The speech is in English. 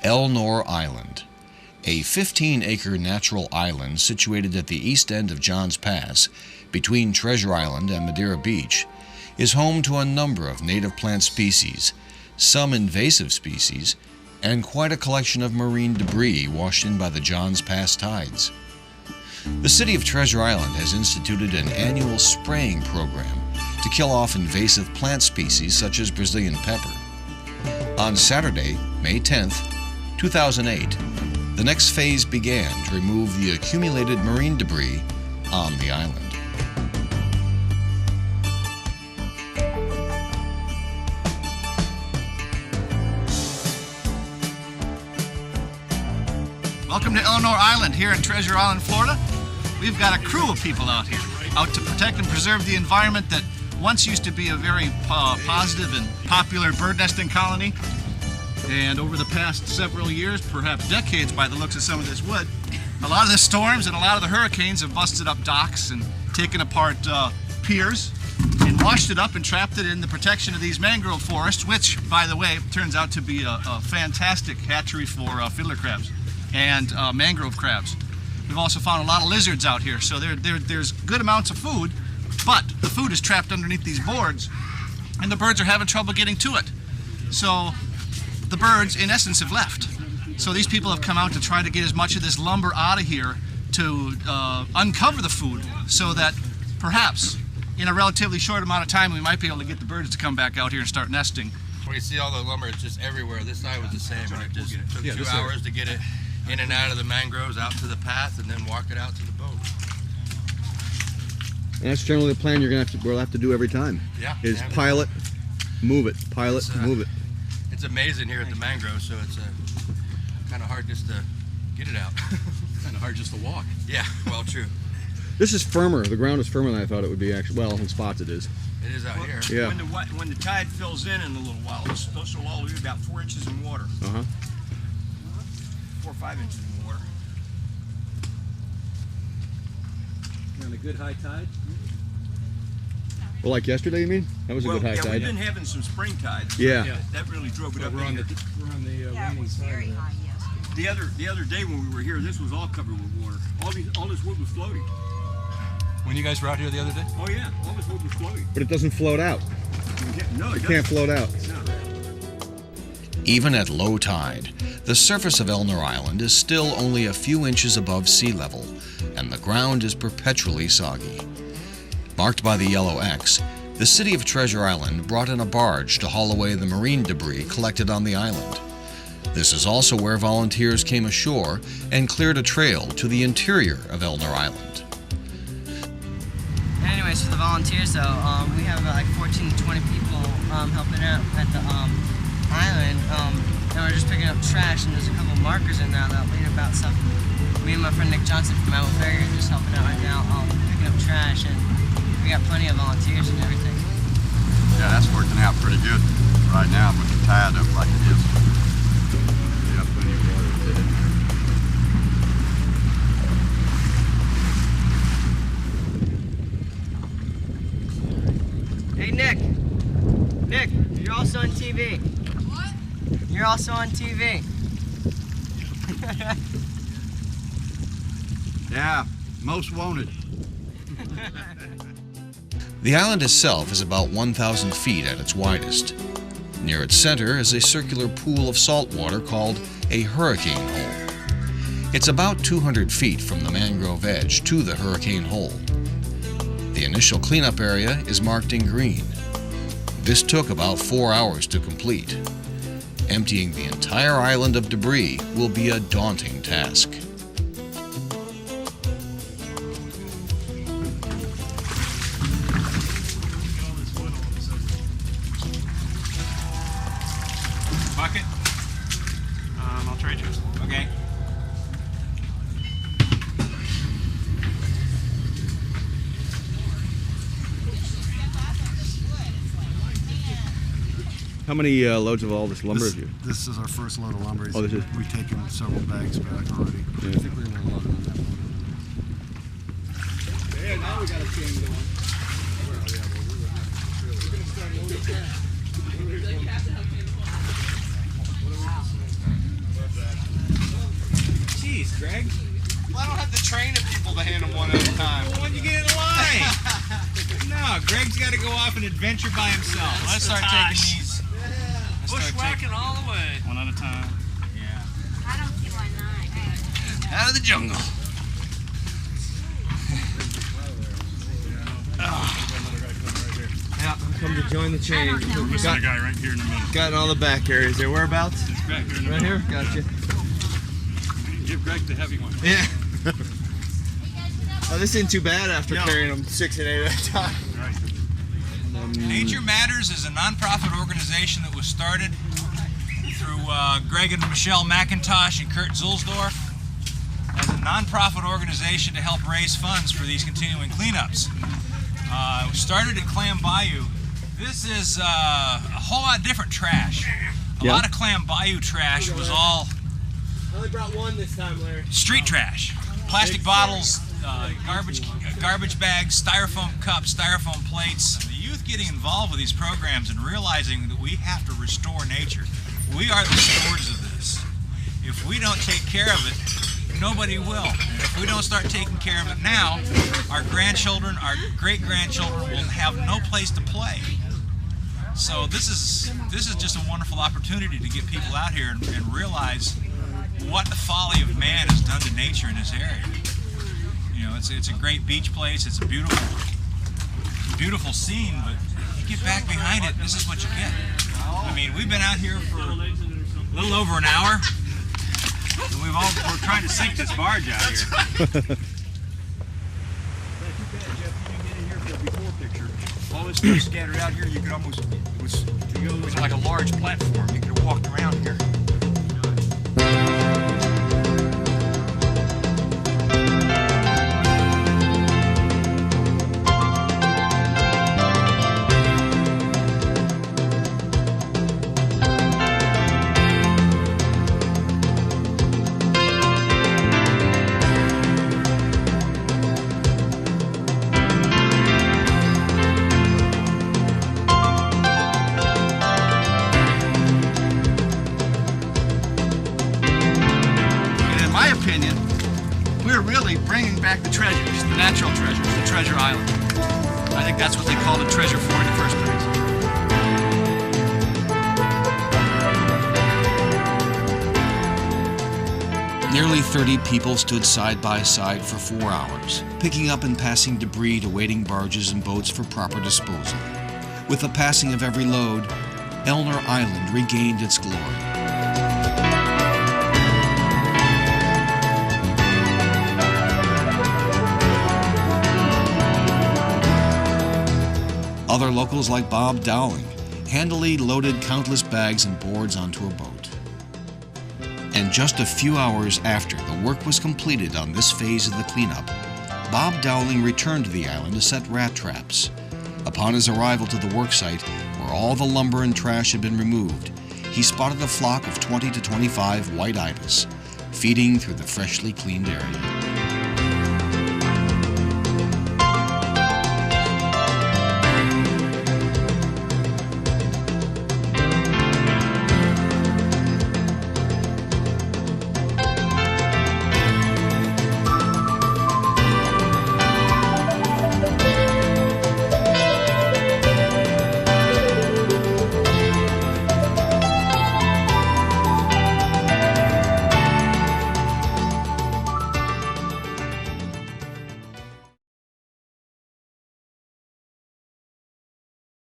Elnor Island, a 15-acre natural island situated at the east end of Johns Pass, between Treasure Island and Madeira Beach, is home to a number of native plant species, some invasive species, and quite a collection of marine debris washed in by the Johns Pass tides. The city of Treasure Island has instituted an annual spraying program to kill off invasive plant species such as Brazilian pepper. On Saturday, May 10th, 2008, the next phase began to remove the accumulated marine debris on the island. Welcome to Elnor Island here in Treasure Island, Florida. We've got a crew of people out here, out to protect and preserve the environment that once used to be a very positive and popular bird nesting colony. And over the past several years, perhaps decades by the looks of some of this wood, a lot of the storms and a lot of the hurricanes have busted up docks and taken apart piers and washed it up and trapped it in the protection of these mangrove forests, which, by the way, turns out to be a fantastic hatchery for fiddler crabs and mangrove crabs. We've also found a lot of lizards out here, so there's good amounts of food, but the food is trapped underneath these boards and the birds are having trouble getting to it. So the birds, in essence, have left. So these people have come out to try to get as much of this lumber out of here to uncover the food so that perhaps in a relatively short amount of time we might be able to get the birds to come back out here and start nesting. Where you see all the lumber, it's just everywhere. This side was the same, and it just took 2 hours to get it in and out of the mangroves, out to the path, and then walk it out to the boat. And that's generally the plan we'll have to do every time. Yeah. Is pilot, move it, pilot, move it. It's amazing here at the mangrove, so it's kind of hard just to get it out. Kind of hard just to walk. Yeah, well, true. This is firmer. The ground is firmer than I thought it would be, actually. Well, in spots it is. It is out here. Yeah. When the tide fills in a little while, those will all be about 4 inches in water. 4 or 5 inches in water. On a good high tide? Well, like yesterday, you mean? That was a good high yeah, tide. we've been having some spring tides. Yeah. That really drove it up. We're on the waning side. Very high yesterday. The other day when we were here, this was all covered with water. All this wood was floating. When you guys were out here the other day? Oh yeah, all this wood was floating. But it doesn't float out. No, It can't float out. No. Even at low tide, the surface of Elnor Island is still only a few inches above sea level, and the ground is perpetually soggy. Marked by the yellow X, the city of Treasure Island brought in a barge to haul away the marine debris collected on the island. This is also where volunteers came ashore and cleared a trail to the interior of Elnor Island. Anyways, for the volunteers though, we have about like 14 to 20 people helping out at the island, and we're just picking up trash, and there's a couple markers in there that lead about stuff. Me and my friend Nick Johnson from Mount Ferry are just helping out right now, picking up trash, and we got plenty of volunteers and everything. Yeah, that's working out pretty good right now with the tide up like it is. We have plenty of water to fit in Hey Nick! Nick, you're also on TV. What? You're also on TV. Yeah, most wanted. The island itself is about 1,000 feet at its widest. Near its center is a circular pool of salt water called a hurricane hole. It's about 200 feet from the mangrove edge to the hurricane hole. The initial cleanup area is marked in green. This took about 4 hours to complete. Emptying the entire island of debris will be a daunting task. Bucket? I'll trade you. Okay. How many loads of all this lumber have you? This is our first load of lumber. Oh, this is? We've taken several bags back already. Yeah. I think we're going to load it on that one. Yeah, now we got a chain going. Greg? Well, I don't have the train of people to hand them one at a time. Well, when you get in line. No, Greg's got to go off and adventure by himself. Let's start taking these. Bushwhacking all the way. One at a time. Yeah. I don't see why not. Out of the jungle. Yeah, come to join the chain. We're missing a guy right here in a minute. Got in all the back areas there. Whereabouts? It's back here in the Right middle. here? Gotcha. Give Greg the heavy one. Yeah. Oh, this isn't too bad after carrying them 6 and 8 at a time. Right. Nature Matters is a nonprofit organization that was started through Greg and Michelle McIntosh and Kurt Zulsdorf as a nonprofit organization to help raise funds for these continuing cleanups. It was started at Clam Bayou. This is a whole lot different trash. A lot of Clam Bayou trash was all I only brought one this time, Larry. street trash. Plastic bottles, garbage bags, styrofoam cups, styrofoam plates. The youth getting involved with these programs and realizing that we have to restore nature. We are the stewards of this. If we don't take care of it, nobody will. And if we don't start taking care of it now, our grandchildren, our great-grandchildren will have no place to play. So this is just a wonderful opportunity to get people out here and realize what the folly of man has done to nature in this area. You know, it's a great beach place. It's a beautiful scene, but you get back behind it, this is what you get. I mean, we've been out here for a little over an hour, and we're trying to sink this barge out here. All this stuff scattered out here, you could almost, it was like a large platform. You could have walked around here. We're really bringing back the treasures, the natural treasures, the treasure island. I think that's what they called a treasure fort in the first place. Nearly 30 people stood side by side for 4 hours, picking up and passing debris to waiting barges and boats for proper disposal. With the passing of every load, Elnor Island regained its glory. Other locals like Bob Dowling handily loaded countless bags and boards onto a boat. And just a few hours after the work was completed on this phase of the cleanup, Bob Dowling returned to the island to set rat traps. Upon his arrival to the worksite, where all the lumber and trash had been removed, he spotted a flock of 20 to 25 white ibis feeding through the freshly cleaned area.